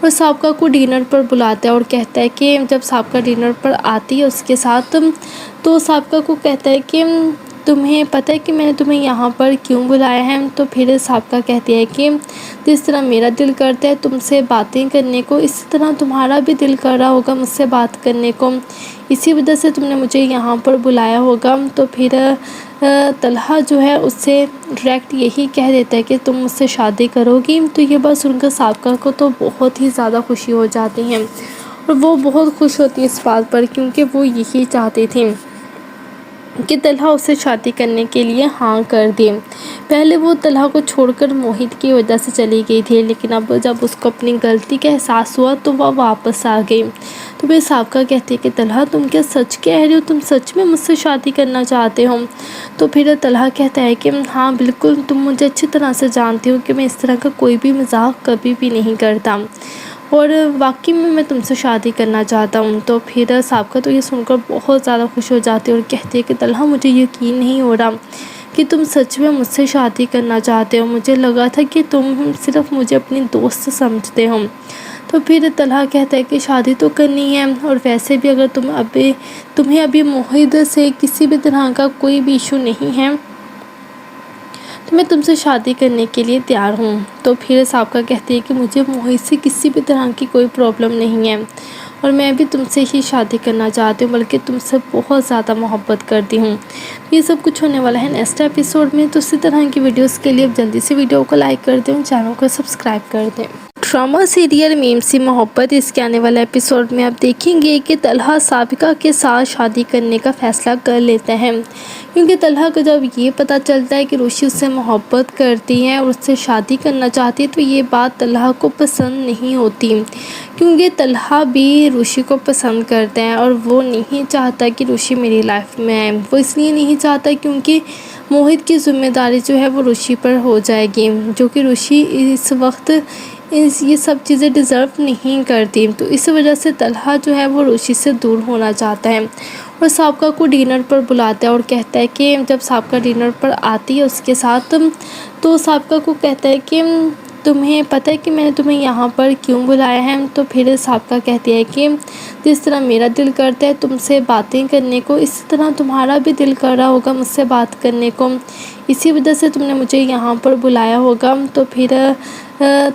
اور سابقہ کو ڈنر پر بلاتا ہے اور کہتا ہے کہ جب سابقہ ڈنر پر آتی ہے اس کے ساتھ تو سابقہ کو کہتا ہے کہ تمہیں پتہ ہے کہ میں نے تمہیں یہاں پر کیوں بلایا ہے؟ تو پھر سابقہ کہتی ہے کہ جس طرح میرا دل کرتا ہے تم سے باتیں کرنے کو، اسی طرح تمہارا بھی دل کر رہا ہوگا مجھ سے بات کرنے کو، اسی وجہ سے تم نے مجھے یہاں پر بلایا ہوگا۔ تو پھر طلحہ جو ہے اس سے ڈائریکٹ یہی کہہ دیتا ہے کہ تم مجھ سے شادی کرو گی۔ تو یہ بات سن کر سابقہ کو تو بہت ہی زیادہ خوشی ہو جاتی ہے اور وہ بہت خوش ہوتی ہے اس بات پر، کیونکہ وہ یہی چاہتی تھی کہ طلحہ اسے شادی کرنے کے لیے ہاں کر دے۔ پہلے وہ طلحہ کو چھوڑ کر موہت کی وجہ سے چلی گئی تھی، لیکن اب جب اس کو اپنی غلطی کا احساس ہوا تو وہ واپس آ گئی۔ تو پھر سابقہ کہتی ہے کہ طلحہ تم کیا سچ کہہ رہے ہو؟ تم سچ میں مجھ سے شادی کرنا چاہتے ہو؟ تو پھر طلحہ کہتا ہے کہ ہاں بالکل، تم مجھے اچھی طرح سے جانتی ہو کہ میں اس طرح کا کوئی بھی مذاق کبھی بھی نہیں کرتا، اور واقعی میں تم سے شادی کرنا چاہتا ہوں۔ تو پھر سابقہ تو یہ سن کر بہت زیادہ خوش ہو جاتی ہے اور کہتی ہے کہ طلحہ مجھے یقین نہیں ہو رہا کہ تم سچ میں مجھ سے شادی کرنا چاہتے ہو، مجھے لگا تھا کہ تم صرف مجھے اپنی دوست سمجھتے ہو۔ تو پھر طلحہ کہتا ہے کہ شادی تو کرنی ہے، اور ویسے بھی اگر تمہیں ابھی موہت سے کسی بھی طرح کا کوئی بھی ایشو نہیں ہے تو میں تم سے شادی کرنے کے لیے تیار ہوں۔ تو پھر سابقہ کہتی ہے کہ مجھے موہت سے کسی بھی طرح کی کوئی پرابلم نہیں ہے، اور میں بھی تم سے ہی شادی کرنا چاہتی ہوں، بلکہ تم سے بہت زیادہ محبت کرتی ہوں۔ یہ سب کچھ ہونے والا ہے نیکسٹ ایپیسوڈ میں، تو اسی طرح کی ویڈیوز کے لیے اب جلدی سے ویڈیو کو لائک کر دیں، چینل کو سبسکرائب کر دیں۔ ڈرامہ سیریل میم سی محبت، اس کے آنے والے ایپیسوڈ میں آپ دیکھیں گے کہ طلحہ سابقہ کے ساتھ شادی کرنے کا فیصلہ کر لیتا ہے، کیونکہ طلحہ کو جب یہ پتہ چلتا ہے کہ روشی اس سے محبت کرتی ہے اور اس سے شادی کرنا چاہتی ہے تو یہ بات طلحہ کو پسند نہیں ہوتی، کیونکہ طلحہ بھی روشی کو پسند کرتا ہے اور وہ نہیں چاہتا کہ روشی میری لائف میں آئے۔ وہ اس لیے نہیں چاہتا کیونکہ موہت کی ذمہ داری جو ہے وہ روشی پر ہو جائے گی، جو کہ روشی اس وقت یہ سب چیزیں ڈیزرو نہیں کرتی۔ تو اس وجہ سے طلحہ جو ہے وہ روشی سے دور ہونا چاہتا ہے اور سابقہ کو ڈنر پر بلاتا ہے اور کہتا ہے کہ جب سابقہ ڈنر پر آتی ہے اس کے ساتھ تو سابقہ کو کہتا ہے کہ تمہیں پتہ ہے کہ میں نے تمہیں یہاں پر کیوں بلایا ہے؟ تو پھر سابقہ کہتی ہے کہ جس طرح میرا دل کرتا ہے تم سے باتیں کرنے کو، اسی طرح تمہارا بھی دل کر رہا ہوگا مجھ سے بات کرنے کو، اسی وجہ سے تم نے مجھے یہاں پر بلایا ہوگا۔ تو پھر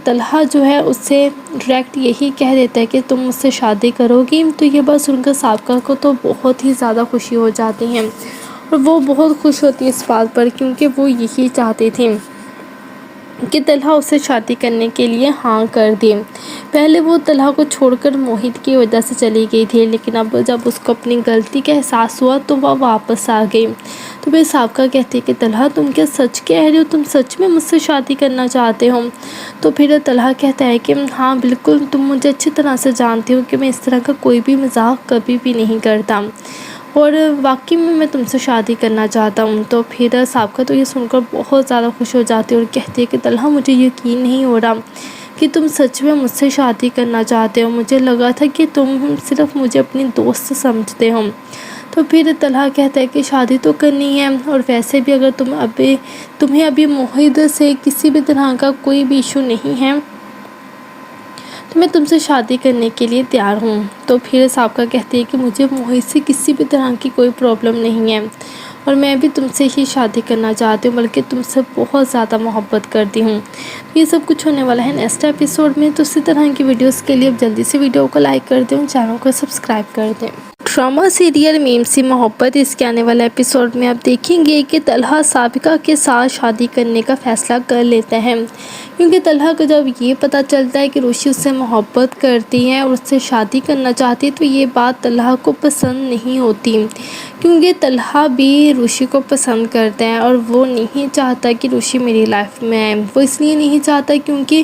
طلحہ جو ہے اس سے ڈائریکٹ یہی کہہ دیتا ہے کہ تم مجھ سے شادی کرو گی۔ تو یہ بات سن کر سابقہ کو تو بہت ہی زیادہ خوشی ہو جاتی ہے اور وہ بہت خوش ہوتی ہے اس بات پر، کیونکہ وہ یہی چاہتی تھی کہ طلحہ اسے شادی کرنے کے لیے ہاں کر دے۔ پہلے وہ طلحہ کو چھوڑ کر موہت کی وجہ سے چلی گئی تھی، لیکن اب جب اس کو اپنی غلطی کا احساس ہوا تو وہ واپس آ گئی۔ تو پھر سابقہ کہتی ہے کہ طلحہ تم کیا سچ کہہ رہے ہو؟ تم سچ میں مجھ سے شادی کرنا چاہتے ہو؟ تو پھر طلحہ کہتا ہے کہ ہاں بالکل، تم مجھے اچھی طرح سے جانتی ہو کہ میں اس طرح کا کوئی بھی مذاق کبھی بھی نہیں کرتا، اور واقعی میں تم سے شادی کرنا چاہتا ہوں۔ تو پھر سابقہ تو یہ سن کر بہت زیادہ خوش ہو جاتی ہے اور کہتی ہے کہ طلحہ مجھے یقین نہیں ہو رہا کہ تم سچ میں مجھ سے شادی کرنا چاہتے ہو، مجھے لگا تھا کہ تم صرف مجھے اپنی دوست سمجھتے ہو۔ تو پھر طلحہ کہتا ہے کہ شادی تو کرنی ہے، اور ویسے بھی اگر تمہیں ابھی موہت سے کسی بھی طرح کا کوئی بھی ایشو نہیں ہے تو میں تم سے شادی کرنے کے لیے تیار ہوں۔ تو پھر سابقہ کہتی ہے کہ مجھے موہت سے کسی بھی طرح کی کوئی پرابلم نہیں ہے، اور میں بھی تم سے ہی شادی کرنا چاہتی ہوں، بلکہ تم سے بہت زیادہ محبت کرتی ہوں۔ یہ سب کچھ ہونے والا ہے نیکسٹ ایپیسوڈ میں، تو اسی طرح کی ویڈیوز کے لیے اب جلدی سے ویڈیو کو لائک کر دیں، چینل کو سبسکرائب کر دیں۔ ڈرامہ سیریل میم سی محبت، اس کے آنے والے ایپیسوڈ میں آپ دیکھیں گے کہ طلحہ سابقہ کے ساتھ شادی کرنے کا فیصلہ کر لیتا ہے، کیونکہ طلحہ کو جب یہ پتہ چلتا ہے کہ روشی اس سے محبت کرتی ہے اور اس سے شادی کرنا چاہتی ہے تو یہ بات طلحہ کو پسند نہیں ہوتی، کیونکہ طلحہ بھی روشی کو پسند کرتا ہے اور وہ نہیں چاہتا کہ روشی میری لائف میں آئے۔ وہ اس لیے نہیں چاہتا کیونکہ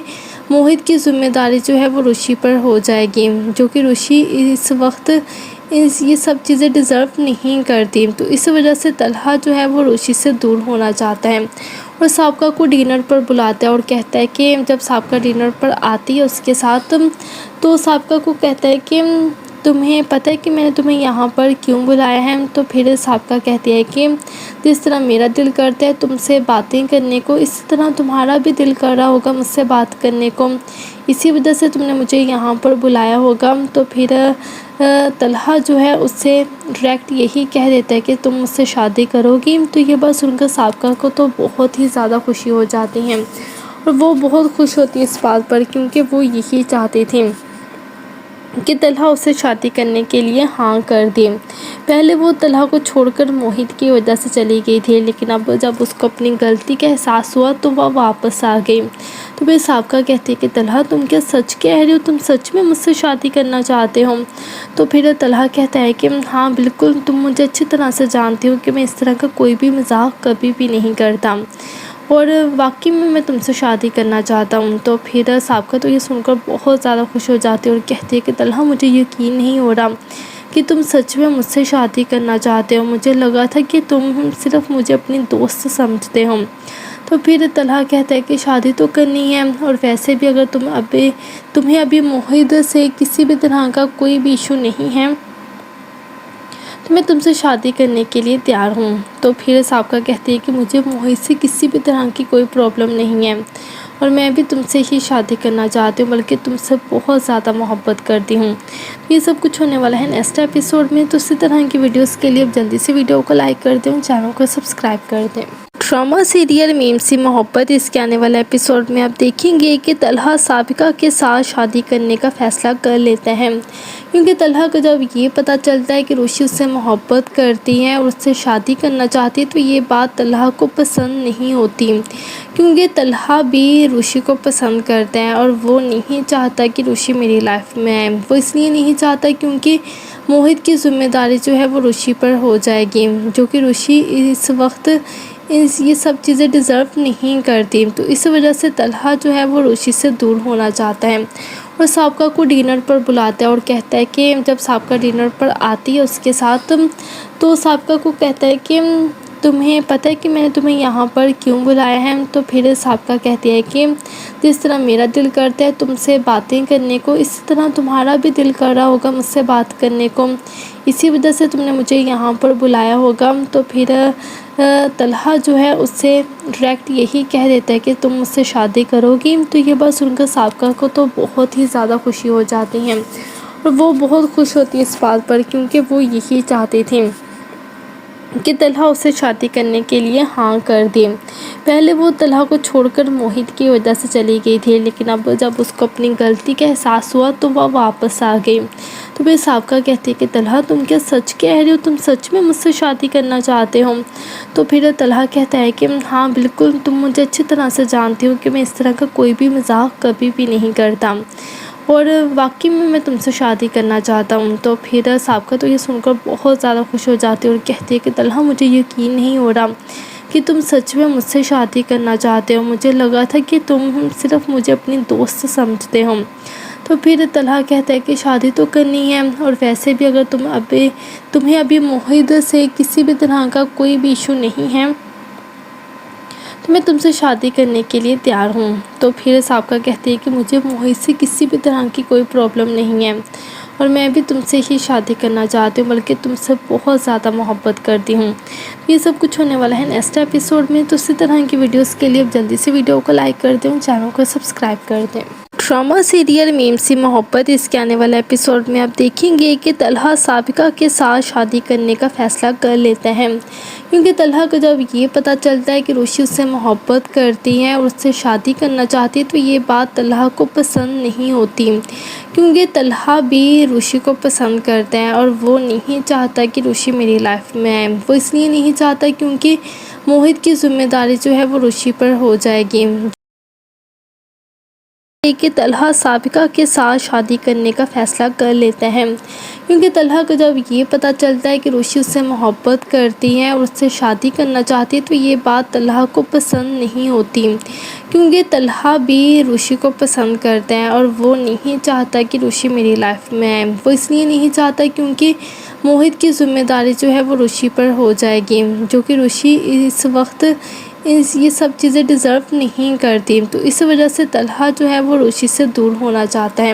موہت کی ذمہ داری جو ہے وہ روشی پر ہو جائے گی، جو کہ روشی اس وقت یہ سب چیزیں ڈیزرو نہیں کرتی۔ تو اس وجہ سے طلحہ جو ہے وہ روشی سے دور ہونا چاہتا ہے اور سابقہ کو ڈنر پر بلاتا ہے اور کہتا ہے کہ جب سابقہ ڈنر پر آتی ہے اس کے ساتھ تو سابقہ کو کہتا ہے کہ تمہیں پتہ ہے کہ میں نے تمہیں یہاں پر کیوں بلایا ہے؟ تو پھر سابقہ کہتی ہے کہ جس طرح میرا دل کرتا ہے تم سے باتیں کرنے کو، اسی طرح تمہارا بھی دل کر رہا ہوگا مجھ سے بات کرنے کو، اسی وجہ سے تم نے مجھے یہاں پر بلایا ہوگا۔ تو پھر طلحہ جو ہے اس سے ڈائریکٹ یہی کہہ دیتا ہے کہ تم مجھ سے شادی کرو گی۔ تو یہ بات سن کر سابقہ کو تو بہت ہی زیادہ خوشی ہو جاتی ہے، اور وہ بہت خوش ہوتی ہے اس بات پر، کیونکہ وہ یہی چاہتی تھی کہ طلحہ اسے شادی کرنے کے لیے ہاں کر دے۔ پہلے وہ طلحہ کو چھوڑ کر موہت کی وجہ سے چلی گئی تھی، لیکن اب جب اس کو اپنی غلطی کا احساس ہوا تو وہ واپس آ گئی۔ تو پھر سابقہ کہتی ہے کہ طلحہ تم کیا سچ کہہ رہے ہو؟ تم سچ میں مجھ سے شادی کرنا چاہتے ہو؟ تو پھر طلحہ کہتا ہے کہ ہاں بالکل، تم مجھے اچھی طرح سے جانتی ہو کہ میں اس طرح کا کوئی بھی مذاق کبھی بھی نہیں کرتا، اور واقعی میں تم سے شادی کرنا چاہتا ہوں۔ تو پھر سابقہ تو یہ سن کر بہت زیادہ خوش ہو جاتی ہے اور کہتی ہے کہ طلحہ مجھے یقین نہیں ہو رہا کہ تم سچ میں مجھ سے شادی کرنا چاہتے ہو، مجھے لگا تھا کہ تم صرف مجھے اپنی دوست سمجھتے ہو۔ تو پھر طلحہ کہتا ہے کہ شادی تو کرنی ہے، اور ویسے بھی اگر تمہیں ابھی موہت سے کسی بھی طرح کا کوئی بھی ایشو نہیں ہے تو میں تم سے شادی کرنے کے لیے تیار ہوں۔ تو پھر سابقہ کہتی ہے کہ مجھے موہت سے کسی بھی طرح کی کوئی پرابلم نہیں ہے، اور میں بھی تم سے ہی شادی کرنا چاہتی ہوں، بلکہ تم سے بہت زیادہ محبت کرتی ہوں۔ یہ سب کچھ ہونے والا ہے نیکسٹ ایپیسوڈ میں، تو اسی طرح کی ویڈیوز کے لیے اب جلدی سے ویڈیو کو لائک کر دیں، چینل کو سبسکرائب کر دیں۔ ڈرامہ سیریل میم سی محبت، اس کے آنے والے ایپیسوڈ میں آپ دیکھیں گے کہ طلحہ سابقہ کے ساتھ شادی کرنے کا فیصلہ کر لیتا ہے، کیونکہ طلحہ کو جب یہ پتہ چلتا ہے کہ روشی اس سے محبت کرتی ہے اور اس سے شادی کرنا چاہتی ہے تو یہ بات طلحہ کو پسند نہیں ہوتی، کیونکہ طلحہ بھی روشی کو پسند کرتا ہے اور وہ نہیں چاہتا کہ روشی میری لائف میں آئے۔ وہ اس لیے نہیں چاہتا کیونکہ موہت کی ذمہ داری جو ہے وہ روشی پر ہو جائے گی، جو کہ روشی اس وقت یہ سب چیزیں ڈیزرو نہیں کرتی۔ تو اس وجہ سے طلحہ جو ہے وہ روشی سے دور ہونا چاہتا ہے، اور سابقہ کو ڈنر پر بلاتا ہے اور کہتا ہے کہ جب سابقہ ڈنر پر آتی ہے اس کے ساتھ، تو سابقہ کو کہتا ہے کہ تمہیں پتہ ہے کہ میں نے تمہیں یہاں پر کیوں بلایا ہے؟ تو پھر سابقہ کہتی ہے کہ جس طرح میرا دل کرتا ہے تم سے باتیں کرنے کو، اسی طرح تمہارا بھی دل کر رہا ہوگا مجھ سے بات کرنے کو، اسی وجہ سے تم نے مجھے یہاں پر بلایا ہوگا۔ تو پھر طلحہ جو ہے اس سے ڈائریکٹ یہی کہہ دیتا ہے کہ تم مجھ سے شادی کرو گی۔ تو یہ بات سن کر سابقہ کو تو بہت ہی زیادہ خوشی ہو جاتی ہے، اور وہ بہت خوش ہوتی ہے اس بات پر، کیونکہ وہ یہی چاہتی تھی کہ طلحہ اسے شادی کرنے کے لیے ہاں کر دے۔ پہلے وہ طلحہ کو چھوڑ کر موہت کی وجہ سے چلی گئی تھی، لیکن اب جب اس کو اپنی غلطی کا احساس ہوا تو وہ واپس آ گئی۔ تو پھر سابقہ کہتی ہے کہ طلحہ تم کیا سچ کہہ رہے ہو؟ تم سچ میں مجھ سے شادی کرنا چاہتے ہو؟ تو پھر طلحہ کہتا ہے کہ ہاں بالکل، تم مجھے اچھی طرح سے جانتی ہو کہ میں اس طرح کا کوئی بھی مذاق کبھی بھی نہیں کرتا، اور واقعی میں تم سے شادی کرنا چاہتا ہوں۔ تو پھر سابقہ تو یہ سن کر بہت زیادہ خوش ہو جاتی ہے اور کہتی ہے کہ طلحہ مجھے یقین نہیں ہو رہا کہ تم سچ میں مجھ سے شادی کرنا چاہتے ہو، مجھے لگا تھا کہ تم صرف مجھے اپنی دوست سمجھتے ہو۔ تو پھر طلحہ کہتا ہے کہ شادی تو کرنی ہے، اور ویسے بھی اگر تمہیں ابھی موہت سے کسی بھی طرح کا کوئی بھی ایشو نہیں ہے تو میں تم سے شادی کرنے کے لیے تیار ہوں۔ تو پھر سابقہ کہتی ہے کہ مجھے موہت سے کسی بھی طرح کی کوئی پرابلم نہیں ہے، اور میں بھی تم سے ہی شادی کرنا چاہتی ہوں، بلکہ تم سے بہت زیادہ محبت کرتی ہوں۔ یہ سب کچھ ہونے والا ہے نیکسٹ ایپیسوڈ میں، تو اسی طرح کی ویڈیوز کے لیے اب جلدی سے ویڈیو کو لائک کر دیں، چینل کو سبسکرائب کر دیں۔ ڈرامہ سیریل میم سی محبت، اس کے آنے والے ایپیسوڈ میں آپ دیکھیں گے کہ طلحہ سابقہ کے ساتھ شادی کرنے کا فیصلہ کر لیتا ہے، کیونکہ طلحہ کو جب یہ پتہ چلتا ہے کہ روشی اس سے محبت کرتی ہے اور اس سے شادی کرنا چاہتی ہے تو یہ بات طلحہ کو پسند نہیں ہوتی، کیونکہ طلحہ بھی روشی کو پسند کرتا ہے اور وہ نہیں چاہتا کہ روشی میری لائف میں آئے۔ وہ اس لیے نہیں چاہتا کیونکہ موہت کی ذمہ داری جو ہے وہ روشی پر ہو جائے گی، کہ طلحہ سابقہ کے ساتھ شادی کرنے کا فیصلہ کر لیتا ہے، کیونکہ طلحہ کو جب یہ پتہ چلتا ہے کہ روشی اس سے محبت کرتی ہے اور اس سے شادی کرنا چاہتی ہے تو یہ بات طلحہ کو پسند نہیں ہوتی، کیونکہ طلحہ بھی روشی کو پسند کرتا ہے اور وہ نہیں چاہتا کہ روشی میری لائف میں آئے۔ وہ اس لیے نہیں چاہتا کیونکہ موہت کی ذمہ داری جو ہے وہ روشی پر ہو جائے گی، جو کہ روشی اس وقت یہ سب چیزیں ڈیزرو نہیں کرتی۔ تو اس وجہ سے طلحہ جو ہے وہ روشی سے دور ہونا چاہتا ہے،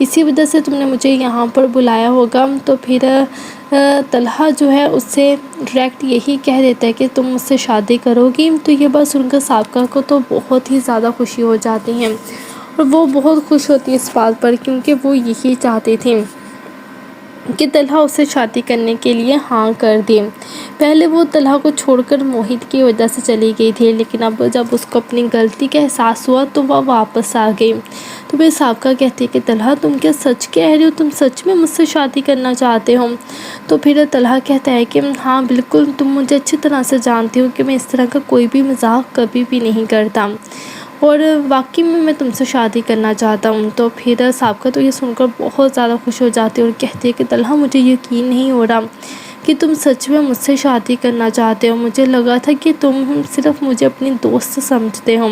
اسی وجہ سے تم نے مجھے یہاں پر بلایا ہوگا۔ تو پھر طلحہ جو ہے اس سے ڈائریکٹ یہی کہہ دیتا ہے کہ تم مجھ سے شادی کرو گی۔ تو یہ بات سن کر سابقہ کو تو بہت ہی زیادہ خوشی ہو جاتی ہے اور وہ بہت خوش ہوتی ہے اس بات پر، کیونکہ وہ یہی چاہتی تھی کہ طلحہ اسے شادی کرنے کے لیے ہاں کر دے۔ پہلے وہ طلحہ کو چھوڑ کر موہت کی وجہ سے چلی گئی تھی، لیکن اب جب اس کو اپنی غلطی کا احساس ہوا تو وہ واپس آ گئی۔ تو پھر سابقہ کہتی ہے کہ طلحہ تم کیا سچ کہہ رہے ہو؟ تم سچ میں مجھ سے شادی کرنا چاہتے ہو؟ تو پھر طلحہ کہتا ہے کہ ہاں بالکل، تم مجھے اچھی طرح سے جانتی ہو کہ میں اس طرح کا کوئی بھی مذاق کبھی بھی نہیں کرتا، اور واقعی میں تم سے شادی کرنا چاہتا ہوں۔ تو پھر سابقہ تو یہ سن کر بہت زیادہ خوش ہو جاتی ہے اور کہتی ہے کہ طلحہ مجھے یقین نہیں ہو رہا کہ تم سچ میں مجھ سے شادی کرنا چاہتے ہو، مجھے لگا تھا کہ تم صرف مجھے اپنی دوست سمجھتے ہو۔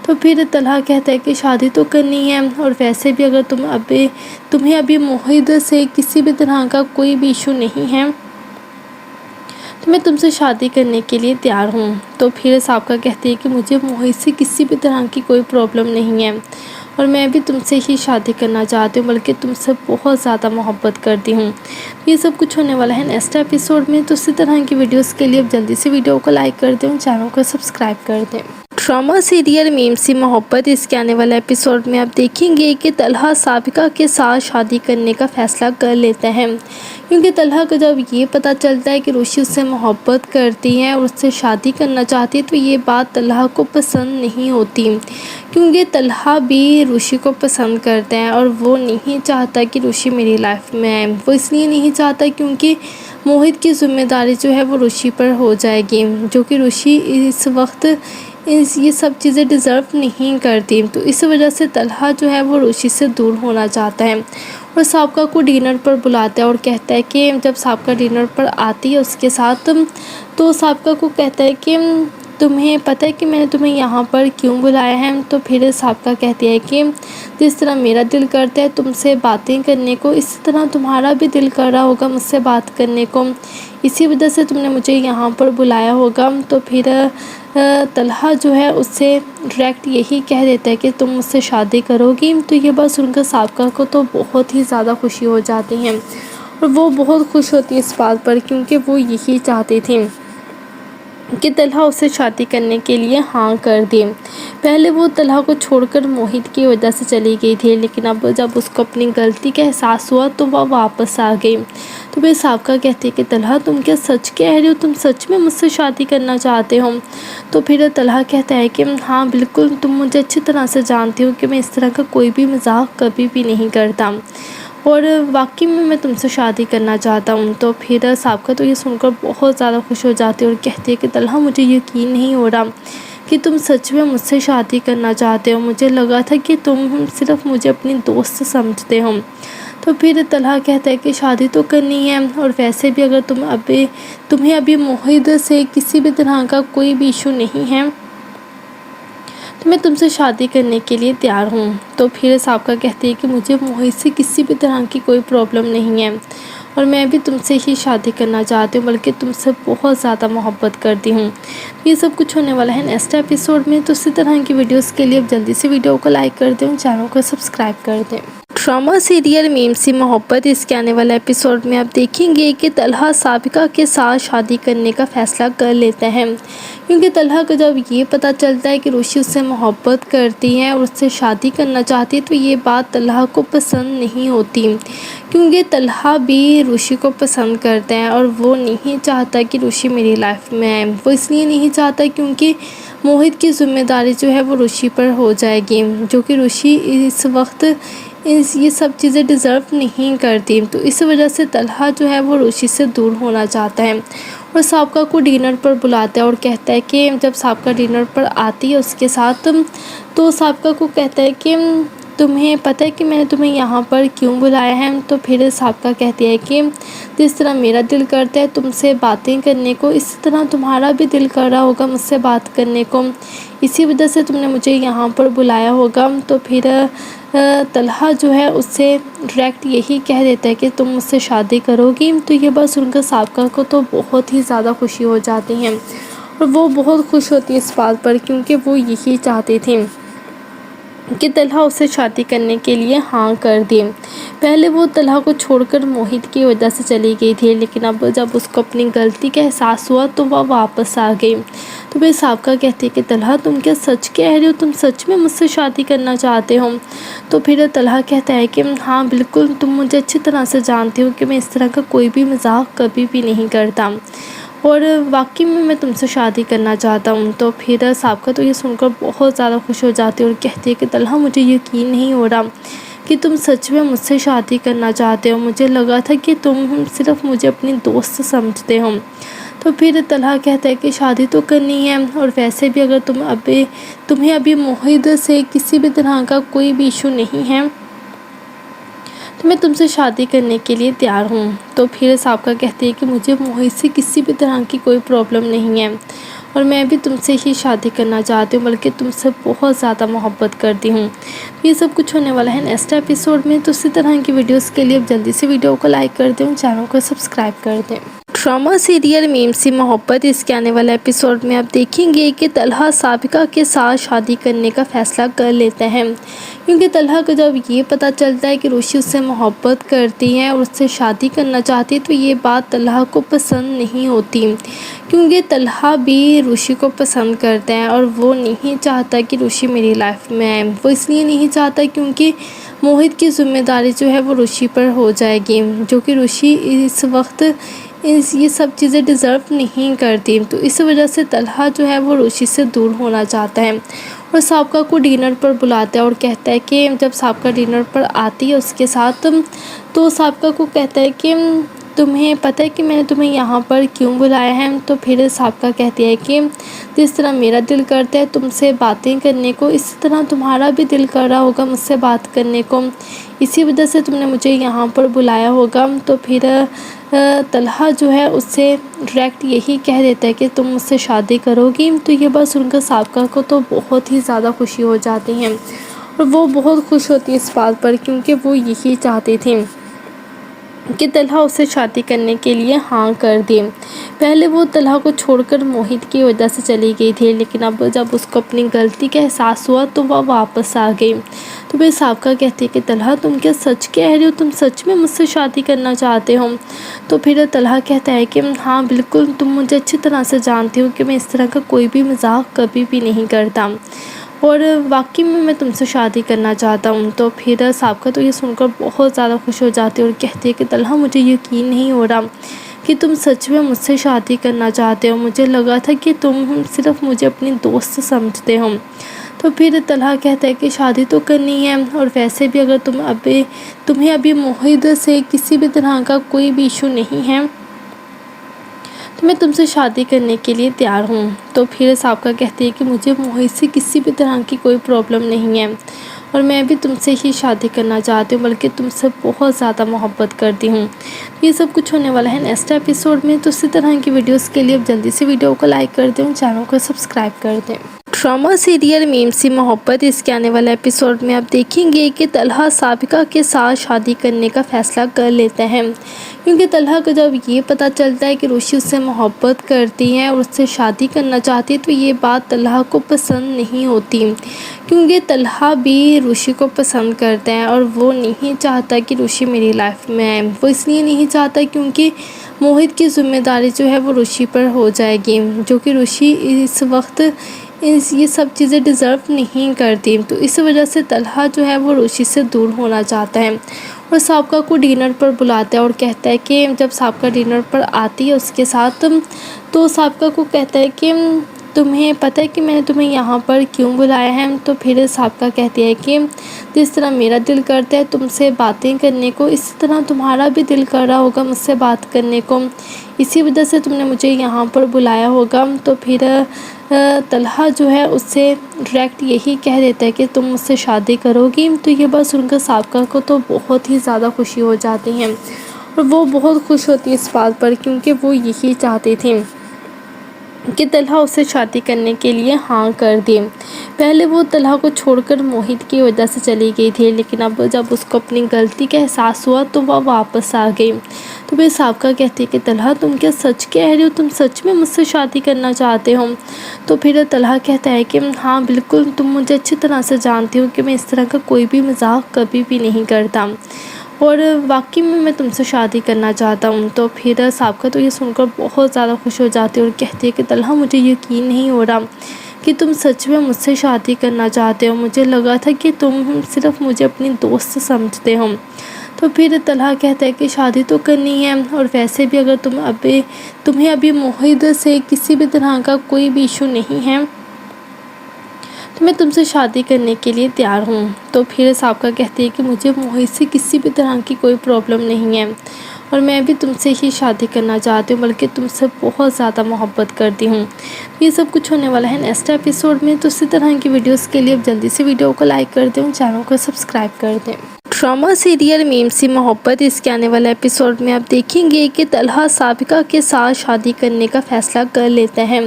تو پھر طلحہ کہتا ہے کہ شادی تو کرنی ہے، اور ویسے بھی اگر تمہیں ابھی موہت سے کسی بھی طرح کا کوئی بھی ایشو نہیں ہے تو میں تم سے شادی کرنے کے لیے تیار ہوں۔ تو پھر سابقہ کہتی ہے کہ مجھے موہت سے کسی بھی طرح کی کوئی پرابلم نہیں ہے، اور میں بھی تم سے ہی شادی کرنا چاہتی ہوں، بلکہ تم سے بہت زیادہ محبت کرتی ہوں۔ یہ سب کچھ ہونے والا ہے نیکسٹ ایپیسوڈ میں، تو اسی طرح کی ویڈیوز کے لیے اب جلدی سے ویڈیو کو لائک کر دیں، چینل کو سبسکرائب کر دیں۔ ڈرامہ سیریل میم سی محبت، اس کے آنے والے ایپیسوڈ میں آپ دیکھیں گے کہ طلحہ سابقہ کے ساتھ شادی کرنے کا فیصلہ کر لیتا ہے، کیونکہ طلحہ کو جب یہ پتہ چلتا ہے کہ روشی اس سے محبت کرتی ہے اور اس سے شادی کرنا چاہتی ہے تو یہ بات طلحہ کو پسند نہیں ہوتی، کیونکہ طلحہ بھی روشی کو پسند کرتا ہے اور وہ نہیں چاہتا کہ روشی میری لائف میں آئے۔ وہ اس لیے نہیں چاہتا کیونکہ موہت کی ذمہ داری جو ہے وہ روشی پر ہو جائے گی، جو کہ روشی اس وقت یہ سب چیزیں ڈیزرو نہیں کرتی۔ تو اس وجہ سے طلحہ جو ہے وہ روشی سے دور ہونا چاہتا ہے اور سابقہ کو ڈنر پر بلاتا ہے اور کہتا ہے کہ جب سابقہ ڈنر پر آتی ہے اس کے ساتھ، تو سابقہ کو کہتا ہے کہ تمہیں پتہ ہے کہ میں نے تمہیں یہاں پر کیوں بلایا ہے؟ تو پھر سابقہ کہتی ہے کہ جس طرح میرا دل کرتا ہے تم سے باتیں کرنے کو، اسی طرح تمہارا بھی دل کر رہا ہوگا مجھ سے بات کرنے کو، اسی وجہ سے تم نے مجھے یہاں پر بلایا ہوگا۔ تو پھر طلحہ جو ہے اس سے ڈائریکٹ یہی کہہ دیتا ہے کہ تم مجھ سے شادی کرو گی۔ تو یہ بات سن کر سابقہ کو تو بہت ہی زیادہ خوشی ہو جاتی ہے اور وہ بہت خوش ہوتی ہے اس بات پر، کیونکہ وہ یہی چاہتی تھی کہ طلحہ اسے شادی کرنے کے لیے ہاں کر دے۔ پہلے وہ طلحہ کو چھوڑ کر موہت کی وجہ سے چلی گئی تھی، لیکن اب جب اس کو اپنی غلطی کا احساس ہوا تو وہ واپس آ گئی۔ تو پھر سابقہ کہتی ہے کہ طلحہ تم کیا سچ کہہ رہے ہو؟ تم سچ میں مجھ سے شادی کرنا چاہتے ہو؟ تو پھر طلحہ کہتا ہے کہ ہاں بالکل، تم مجھے اچھی طرح سے جانتی ہو کہ میں اس طرح کا کوئی بھی مذاق کبھی بھی نہیں کرتا، اور واقعی میں تم سے شادی کرنا چاہتا ہوں۔ تو پھر سابقہ تو یہ سن کر بہت زیادہ خوش ہو جاتی ہے اور کہتی ہے کہ طلحہ مجھے یقین نہیں ہو رہا کہ تم سچ میں مجھ سے شادی کرنا چاہتے ہو، مجھے لگا تھا کہ تم صرف مجھے اپنی دوست سمجھتے ہو۔ تو پھر طلحہ کہتا ہے کہ شادی تو کرنی ہے، اور ویسے بھی اگر تمہیں ابھی موہت سے کسی بھی طرح کا کوئی بھی ایشو نہیں ہے تو میں تم سے شادی کرنے کے لیے تیار ہوں۔ تو پھر سابقہ کہتی ہے کہ مجھے موہت سے کسی بھی طرح کی کوئی پرابلم نہیں ہے، اور میں بھی تم سے ہی شادی کرنا چاہتی ہوں، بلکہ تم سے بہت زیادہ محبت کرتی ہوں۔ یہ سب کچھ ہونے والا ہے نیکسٹ ایپیسوڈ میں، تو اسی طرح کی ویڈیوز کے لیے اب جلدی سے ویڈیو کو لائک کر دیں، چینل کو سبسکرائب کر دیں۔ ڈرامہ سیریل میم سی محبت، اس کے آنے والے ایپیسوڈ میں آپ دیکھیں گے کہ طلحہ سابقہ کے ساتھ شادی کرنے کا فیصلہ کر لیتا ہے، کیونکہ طلحہ کو جب یہ پتہ چلتا ہے کہ روشی اس سے محبت کرتی ہے اور اس سے شادی کرنا چاہتی ہے تو یہ بات طلحہ کو پسند نہیں ہوتی، کیونکہ طلحہ بھی روشی کو پسند کرتا ہے اور وہ نہیں چاہتا کہ روشی میری لائف میں آئے۔ وہ اس لیے نہیں چاہتا کیونکہ موہت کی ذمہ داری جو ہے وہ روشی پر ہو جائے گی، جو کہ روشی اس وقت یہ سب چیزیں ڈیزرو نہیں کرتی۔ تو اس وجہ سے طلحہ جو ہے وہ روشی سے دور ہونا چاہتا ہے اور سابقہ کو ڈنر پر بلاتا ہے اور کہتا ہے کہ جب سابقہ ڈنر پر آتی ہے اس کے ساتھ، تو سابقہ کو کہتا ہے کہ تمہیں پتہ ہے کہ میں نے تمہیں یہاں پر کیوں بلایا ہے؟ تو پھر سابقہ کہتی ہے کہ جس طرح میرا دل کرتا ہے تم سے باتیں کرنے کو، اسی طرح تمہارا بھی دل کر رہا ہوگا مجھ سے بات کرنے کو، اسی وجہ سے تم نے مجھے یہاں پر بلایا ہوگا۔ تو پھر طلحہ جو ہے اس سے ڈائریکٹ یہی کہہ دیتا ہے کہ تم مجھ سے شادی کرو گی۔ تو یہ بات سن کر سابقہ کو تو بہت ہی زیادہ خوشی ہو جاتی ہے اور وہ بہت خوش ہوتی ہے اس بات پر، کیونکہ وہ یہی چاہتی تھی کہ طلحہ اسے شادی کرنے کے لیے ہاں کر دی۔ پہلے وہ طلحہ کو چھوڑ کر موہت کی وجہ سے چلی گئی تھی، لیکن اب جب اس کو اپنی غلطی کا احساس ہوا تو وہ واپس آ گئی۔ تو پھر سابقہ کہتی ہے کہ طلحہ تم کیا سچ کہہ رہے ہو؟ تم سچ میں مجھ سے شادی کرنا چاہتے ہو؟ تو پھر طلحہ کہتا ہے کہ ہاں بالکل، تم مجھے اچھی طرح سے جانتے ہو کہ میں اس طرح کا کوئی بھی مذاق کبھی بھی نہیں کرتا، اور واقعی میں تم سے شادی کرنا چاہتا ہوں۔ تو پھر سابقہ تو یہ سن کر بہت زیادہ خوش ہو جاتی ہے اور کہتی ہے کہ طلحہ مجھے یقین نہیں ہو رہا کہ تم سچ میں مجھ سے شادی کرنا چاہتے ہو، مجھے لگا تھا کہ تم صرف مجھے اپنی دوست سمجھتے ہو۔ تو پھر طلحہ کہتا ہے کہ شادی تو کرنی ہے، اور ویسے بھی اگر تمہیں ابھی موہت سے کسی بھی طرح کا کوئی بھی ایشو نہیں ہے تو میں تم سے شادی کرنے کے لیے تیار ہوں۔ تو پھر سابقہ کہتی ہے کہ مجھے موہت سے کسی بھی طرح کی کوئی پرابلم نہیں ہے، اور میں بھی تم سے ہی شادی کرنا چاہتی ہوں، بلکہ تم سے بہت زیادہ محبت کرتی ہوں۔ یہ سب کچھ ہونے والا ہے نیکسٹ ایپیسوڈ میں، تو اسی طرح کی ویڈیوز کے لیے اب جلدی سے ویڈیو کو لائک کر دیں، چینل کو سبسکرائب کر دیں۔ ڈرامہ سیریل میم سی محبت، اس کے آنے والے ایپیسوڈ میں آپ دیکھیں گے کہ طلحہ سابقہ کے ساتھ شادی کرنے کا فیصلہ کر لیتا ہے، کیونکہ طلحہ کو جب یہ پتہ چلتا ہے کہ روشی اس سے محبت کرتی ہے اور اس سے شادی کرنا چاہتی ہے تو یہ بات طلحہ کو پسند نہیں ہوتی، کیونکہ طلحہ بھی روشی کو پسند کرتا ہے اور وہ نہیں چاہتا کہ روشی میری لائف میں آئے۔ وہ اس لیے نہیں چاہتا کیونکہ موہت کی ذمہ داری جو ہے وہ روشی پر ہو جائے گی، جو کہ روشی اس وقت یہ سب چیزیں ڈیزرو نہیں کرتی۔ تو اس وجہ سے طلحہ جو ہے وہ روشی سے دور ہونا چاہتا ہے اور سابقہ کو ڈنر پر بلاتا ہے اور کہتا ہے کہ جب سابقہ ڈنر پر آتی ہے اس کے ساتھ، تو سابقہ کو کہتا ہے کہ تمہیں پتہ ہے کہ میں نے تمہیں یہاں پر کیوں بلایا ہے؟ تو پھر سابقہ کہتی ہے کہ جس طرح میرا دل کرتا ہے تم سے باتیں کرنے کو، اسی طرح تمہارا بھی دل کر رہا ہوگا مجھ سے بات کرنے کو، اسی وجہ سے تم نے مجھے یہاں پر بلایا ہوگا۔ تو پھر طلحہ جو ہے اس سے ڈائریکٹ یہی کہہ دیتا ہے کہ تم مجھ سے شادی کرو گی۔ تو یہ بات سن کر سابقہ کو تو بہت ہی زیادہ خوشی ہو جاتی ہے، اور وہ بہت خوش ہوتی ہے اس بات پر، کیونکہ وہ یہی چاہتی تھی کہ طلحہ اسے شادی کرنے کے لیے ہاں کر دی۔ پہلے وہ طلحہ کو چھوڑ کر موہت کی وجہ سے چلی گئی تھی، لیکن اب جب اس کو اپنی غلطی کا احساس ہوا تو وہ واپس آ گئی۔ تو پھر سابقہ کہتی ہے کہ طلحہ تم کیا سچ کہہ رہے ہو؟ تم سچ میں مجھ سے شادی کرنا چاہتے ہو؟ تو پھر طلحہ کہتا ہے کہ ہاں بالکل، تم مجھے اچھی طرح سے جانتے ہو کہ میں اس طرح کا کوئی بھی مذاق کبھی بھی نہیں کرتا، اور واقعی میں تم سے شادی کرنا چاہتا ہوں۔ تو پھر سابقہ تو یہ سن کر بہت زیادہ خوش ہو جاتی ہے اور کہتی ہے کہ طلحہ مجھے یقین نہیں ہو رہا کہ تم سچ میں مجھ سے شادی کرنا چاہتے ہو، مجھے لگا تھا کہ تم صرف مجھے اپنی دوست سمجھتے ہو۔ تو پھر طلحہ کہتا ہے کہ شادی تو کرنی ہے، اور ویسے بھی اگر تمہیں ابھی موہت سے کسی بھی طرح کا کوئی بھی ایشو نہیں ہے تو میں تم سے شادی کرنے کے لیے تیار ہوں۔ تو پھر سابقہ کہتی ہے کہ مجھے موہت سے کسی بھی طرح کی کوئی پرابلم نہیں ہے، اور میں بھی تم سے ہی شادی کرنا چاہتی ہوں، بلکہ تم سے بہت زیادہ محبت کرتی ہوں۔ یہ سب کچھ ہونے والا ہے نیکسٹ ایپیسوڈ میں، تو اسی طرح کی ویڈیوز کے لیے اب جلدی سے ویڈیو کو لائک کر دیں، چینل کو سبسکرائب کر دیں۔ ڈرامہ سیریل میم سی محبت، اس کے آنے والے ایپیسوڈ میں آپ دیکھیں گے کہ طلحہ سابقہ کے ساتھ شادی کرنے کا فیصلہ کر لیتا ہے، کیونکہ طلحہ کو جب یہ پتہ چلتا ہے کہ روشی اس سے محبت کرتی ہے اور اس سے شادی کرنا چاہتی ہے تو یہ بات طلحہ کو پسند نہیں ہوتی، کیونکہ طلحہ بھی روشی کو پسند کرتا ہے اور وہ نہیں چاہتا کہ روشی میری لائف میں آئے۔ وہ اس لیے نہیں چاہتا کیونکہ موہت کی ذمہ داری جو ہے وہ روشی پر ہو جائے گی، جو کہ روشی اس وقت یہ سب چیزیں ڈیزرو نہیں کرتی۔ تو اس وجہ سے طلحہ جو ہے وہ روشی سے دور ہونا چاہتا ہے اور سابقہ کو ڈنر پر بلاتا ہے اور کہتا ہے کہ جب سابقہ ڈنر پر آتی ہے اس کے ساتھ، تو سابقہ کو کہتا ہے کہ تمہیں پتہ ہے کہ میں نے تمہیں یہاں پر کیوں بلایا ہے؟ تو پھر سابقہ کہتی ہے کہ جس طرح میرا دل کرتا ہے تم سے باتیں کرنے کو، اسی طرح تمہارا بھی دل کر رہا ہوگا مجھ سے بات کرنے کو، اسی وجہ سے تم نے مجھے یہاں پر بلایا ہوگا۔ تو پھر طلحہ جو ہے اس سے ڈائریکٹ یہی کہہ دیتا ہے کہ تم مجھ سے شادی کرو گی۔ تو یہ بات سن کر سابقہ کو تو بہت ہی زیادہ خوشی ہو جاتی ہے، اور وہ بہت خوش ہوتی ہے اس بات پر، کیونکہ وہ یہی چاہتی تھی کہ طلحہ اسے شادی کرنے کے لیے ہاں کر دے۔ پہلے وہ طلحہ کو چھوڑ کر موہت کی وجہ سے چلی گئی تھی، لیکن اب جب اس کو اپنی غلطی کا احساس ہوا تو وہ واپس آ گئی۔ تو پھر سابقہ کہتی ہے کہ طلحہ تم کیا سچ کہہ رہے ہو، تم سچ میں مجھ سے شادی کرنا چاہتے ہو؟ تو پھر طلحہ کہتا ہے کہ ہاں بالکل، تم مجھے اچھی طرح سے جانتی ہو کہ میں اس طرح کا کوئی بھی مذاق کبھی بھی نہیں کرتا، اور واقعی میں تم سے شادی کرنا چاہتا ہوں۔ تو پھر سابقہ تو یہ سن کر بہت زیادہ خوش ہو جاتی ہے اور کہتی ہے کہ طلحہ مجھے یقین نہیں ہو رہا کہ تم سچ میں مجھ سے شادی کرنا چاہتے ہو، مجھے لگا تھا کہ تم صرف مجھے اپنی دوست سمجھتے ہو۔ تو پھر طلحہ کہتا ہے کہ شادی تو کرنی ہے، اور ویسے بھی اگر تمہیں ابھی موہت سے کسی بھی طرح کا کوئی بھی ایشو نہیں ہے تو میں تم سے شادی کرنے کے لیے تیار ہوں۔ تو پھر سابقہ کہتی ہے کہ مجھے موہت سے کسی بھی طرح کی کوئی پرابلم نہیں ہے، اور میں بھی تم سے ہی شادی کرنا چاہتی ہوں، بلکہ تم سے بہت زیادہ محبت کرتی ہوں۔ یہ سب کچھ ہونے والا ہے نیکسٹ ایپیسوڈ میں، تو اسی طرح کی ویڈیوز کے لیے اب جلدی سے ویڈیو کو لائک کر دیں، چینل کو سبسکرائب کر دیں۔ ڈرامہ سیریل میم سی محبت، اس کے آنے والے ایپیسوڈ میں آپ دیکھیں گے کہ طلحہ سابقہ کے ساتھ شادی کرنے کا فیصلہ کر لیتا ہے،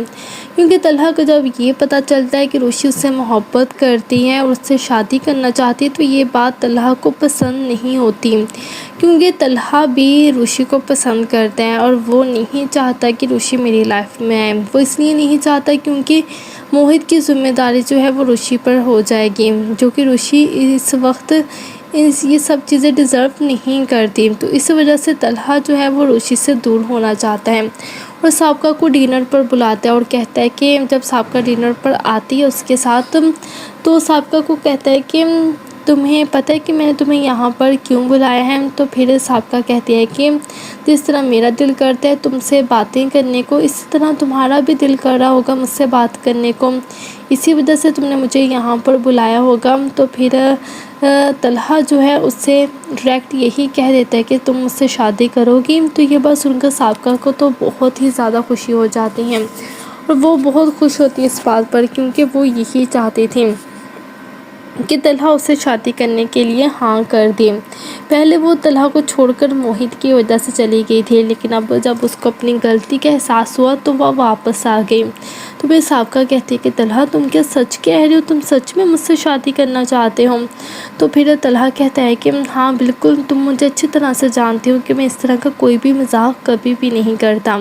کیونکہ طلحہ کو جب یہ پتہ چلتا ہے کہ روشی اس سے محبت کرتی ہے اور اس سے شادی کرنا چاہتی ہے تو یہ بات طلحہ کو پسند نہیں ہوتی، کیونکہ طلحہ بھی روشی کو پسند کرتا ہے اور وہ نہیں چاہتا کہ روشی میری لائف میں آئے۔ وہ اس لیے نہیں چاہتا کیونکہ موہت کی ذمہ داری جو ہے وہ روشی پر ہو جائے گی، جو کہ روشی اس وقت یہ سب چیزیں ڈیزرو نہیں کرتی، تو اس وجہ سے طلحہ جو ہے وہ روشی سے دور ہونا چاہتا ہے اور سابقہ کو ڈنر پر بلاتا ہے اور کہتا ہے کہ جب سابقہ ڈنر پر آتی ہے اس کے ساتھ تو سابقہ کو کہتا ہے کہ تمہیں پتہ ہے کہ میں نے تمہیں یہاں پر کیوں بلایا ہے؟ تو پھر سابقہ کہتی ہے کہ جس طرح میرا دل کرتا ہے تم سے باتیں کرنے کو، اسی طرح تمہارا بھی دل کر رہا ہوگا مجھ سے بات کرنے کو، اسی وجہ سے تم نے مجھے یہاں پر بلایا ہوگا۔ تو پھر طلحہ جو ہے اس سے ڈائریکٹ یہی کہہ دیتا ہے کہ تم مجھ سے شادی کرو گی۔ تو یہ بات سن کر سابقہ کو تو بہت ہی زیادہ خوشی ہو جاتی ہے، اور وہ بہت خوش ہوتی ہے اس بات پر، کیونکہ وہ یہی چاہتی تھی کہ طلحہ اسے شادی کرنے کے لیے ہاں کر دے۔ پہلے وہ طلحہ کو چھوڑ کر موہت کی وجہ سے چلی گئی تھی، لیکن اب جب اس کو اپنی غلطی کا احساس ہوا تو وہ واپس آ گئی۔ تو پھر سابقہ کہتی ہے کہ طلحہ تم کیا سچ کہہ رہے ہو، تم سچ میں مجھ سے شادی کرنا چاہتے ہو؟ تو پھر طلحہ کہتا ہے کہ ہاں بالکل، تم مجھے اچھی طرح سے جانتی ہو کہ میں اس طرح کا کوئی بھی مذاق کبھی بھی نہیں کرتا،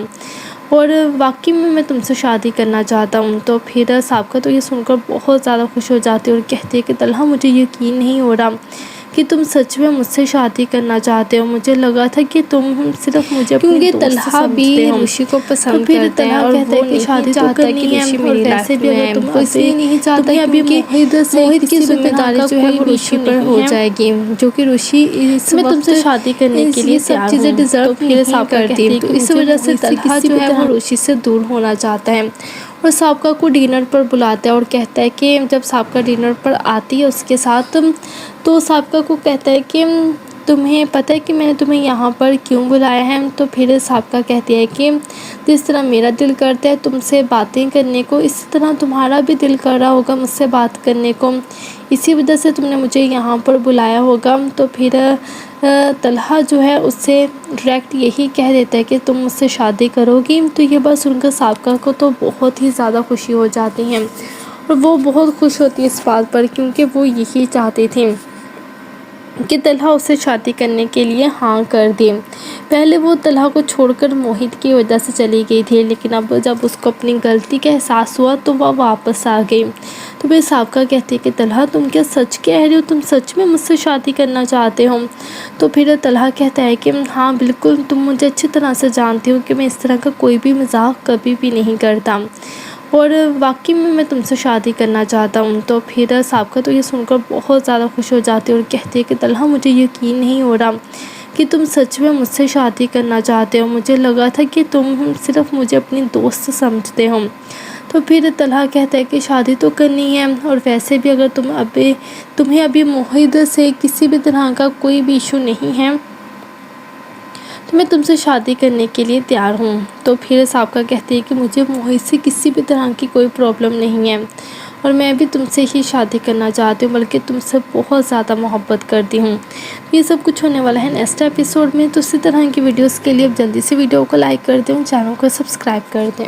اور واقعی میں تم سے شادی کرنا چاہتا ہوں۔ تو پھر سابقہ تو یہ سن کر بہت زیادہ خوش ہو جاتی ہے اور کہتی ہے کہ طلحہ مجھے یقین نہیں ہو رہا کہ تم سچ میں مجھ سے شادی کرنا چاہتے ہو، مجھے لگا تھا کہ تم صرف مجھے اپنی دوست سمجھتے ہو۔ روشی کو پسند کرتا ہے اور وہ نہیں چاہتا کہ روشی میری لائف میں آئے، وہ اس لیے نہیں چاہتا کیونکہ موہت کی ذمہ داری جو ہے وہ روشی پر ہو جائے گی، جو کہ روشی میں تم سے شادی کرنے کے لیے سب چیزیں ڈیزرو نہیں کرتی، تو اس وجہ سے طلحہ جو ہے وہ روشی سے دور ہونا چاہتا ہے اور سابقہ کو ڈنر پر بلاتا ہے اور کہتا ہے کہ جب سابقہ ڈنر پر آتی ہے اس کے ساتھ تو سابقہ کو کہتا ہے کہ تمہیں پتہ ہے کہ میں نے تمہیں یہاں پر کیوں بلایا ہے؟ تو پھر سابقہ کہتی ہے کہ جس طرح میرا دل کرتا ہے تم سے باتیں کرنے کو، اسی طرح تمہارا بھی دل کر رہا ہوگا مجھ سے بات کرنے کو، اسی وجہ سے تم نے مجھے یہاں پر بلایا ہوگا۔ تو پھر طلحہ جو ہے اس سے ڈائریکٹ یہی کہہ دیتا ہے کہ تم مجھ سے شادی کرو گی۔ تو یہ بات سن کر سابقہ کو تو بہت ہی زیادہ خوشی ہو جاتی ہے، اور وہ بہت خوش ہوتی ہے اس بات پر، کیونکہ وہ یہی چاہتی تھی کہ طلحہ اسے شادی کرنے کے لیے ہاں کر دے۔ پہلے وہ طلحہ کو چھوڑ کر موہت کی وجہ سے چلی گئی تھی، لیکن اب جب اس کو اپنی غلطی کا احساس ہوا تو وہ واپس آ گئی۔ تو پھر سابقہ کہتی ہے کہ طلحہ تم کیا سچ کہہ رہے ہو، تم سچ میں مجھ سے شادی کرنا چاہتے ہو؟ تو پھر طلحہ کہتا ہے کہ ہاں بالکل، تم مجھے اچھی طرح سے جانتی ہو کہ میں اس طرح کا کوئی بھی مذاق کبھی بھی نہیں کرتا، اور واقعی میں تم سے شادی کرنا چاہتا ہوں۔ تو پھر سابقہ تو یہ سن کر بہت زیادہ خوش ہو جاتی ہے اور کہتی ہے کہ طلحہ مجھے یقین نہیں ہو رہا کہ تم سچ میں مجھ سے شادی کرنا چاہتے ہو، مجھے لگا تھا کہ تم صرف مجھے اپنی دوست سمجھتے ہو۔ تو پھر طلحہ کہتا ہے کہ شادی تو کرنی ہے، اور ویسے بھی اگر تمہیں ابھی موہت سے کسی بھی طرح کا کوئی بھی ایشو نہیں ہے تو میں تم سے شادی کرنے کے لیے تیار ہوں۔ تو پھر سابقہ کہتی ہے کہ مجھے موہت سے کسی بھی طرح کی کوئی پرابلم نہیں ہے، اور میں بھی تم سے ہی شادی کرنا چاہتی ہوں، بلکہ تم سے بہت زیادہ محبت کرتی ہوں۔ یہ سب کچھ ہونے والا ہے نیکسٹ ایپیسوڈ میں، تو اسی طرح کی ویڈیوز کے لیے اب جلدی سے ویڈیو کو لائک کر دیں، چینل کو سبسکرائب کر دیں۔